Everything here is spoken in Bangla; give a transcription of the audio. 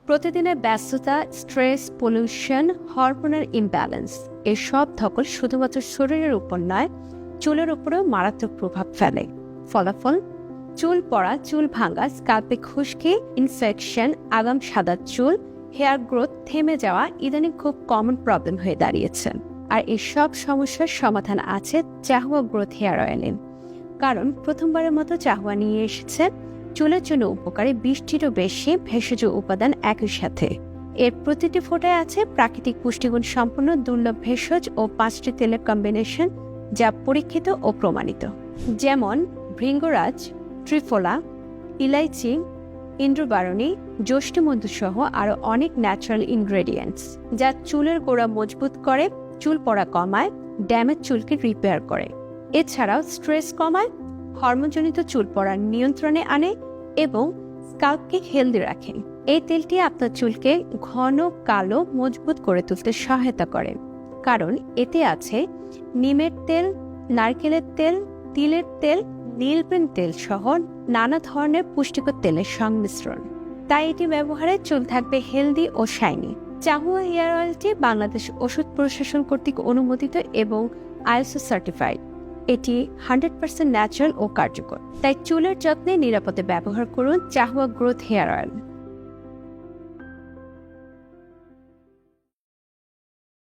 প্রতিদিনের ব্যস্ততা, স্ট্রেস, পলিউশন, হরমোনাল ইমব্যালেন্স এর সব ধকল শুধুমাত্র শরীরের উপর নয়, চুলের উপরেও মারাত্মক প্রভাব ফেলে। ফলাফল: চুল পড়া, চুল ভাঙা, স্কাল্পে খুশকি, ইনফেকশন, আগাম সাদা চুল, হেয়ার গ্রোথ থেমে যাওয়া ইদানিং খুব কমন প্রবলেম হয়ে দাঁড়িয়েছে। আর এই সব সমস্যার সমাধান আছে চাহুয়া গ্রোথ হেয়ার অয়েলে। কারণ প্রথমবারের মতো চাহুয়া নিয়ে এসেছে চুলের জন্য উপকারী 20টিরও বেশি ভেষজ উপাদান একই সাথে। এর প্রতিটি ফোঁটায় আছে প্রাকৃতিক পুষ্টিগুণ সম্পন্ন দুর্লভ ভেষজ ও 5টি তেলের কম্বিনেশন, যা পরীক্ষিত ও প্রমাণিত। যেমন ভৃঙ্গরাজ, ত্রিফলা, ইলাইচি, ইন্দ্রবারণী, জ্যৈষ্ঠমধু সহ আরও অনেক ন্যাচারাল ইনগ্রেডিয়েন্টস, যা চুলের গোড়া মজবুত করে, চুল পড়া কমায়, ড্যামেজ চুলকে রিপেয়ার করে। এছাড়াও স্ট্রেস কমায়, হরমোনজনিত চুল পড়ার নিয়ন্ত্রণে আনে এবং স্কাল্পকে হেলদি রাখে। এই তেলটি আপনার চুলকে ঘন, কালো, মজবুত করে তুলতে সহায়তা করে, কারণ এতে আছে নিমের তেল, নারকেলের তেল, তিলের তেল, নীলপেন তেল সহ নানা ধরনের পুষ্টিকর তেলের সংমিশ্রণ। তাই এটি ব্যবহারে চুল থাকবে হেলদি ও শাইনি। চাহুয়া হেয়ার অয়েলটি বাংলাদেশ ওষুধ প্রশাসন কর্তৃক অনুমোদিত এবং আইএসও সার্টিফাইড। এটি 100% ন্যাচারাল ও কার্যকর। তাই চুলের যত্নে নিরাপদে ব্যবহার করুন চাহুয়া গ্রোথ হেয়ার অয়েল।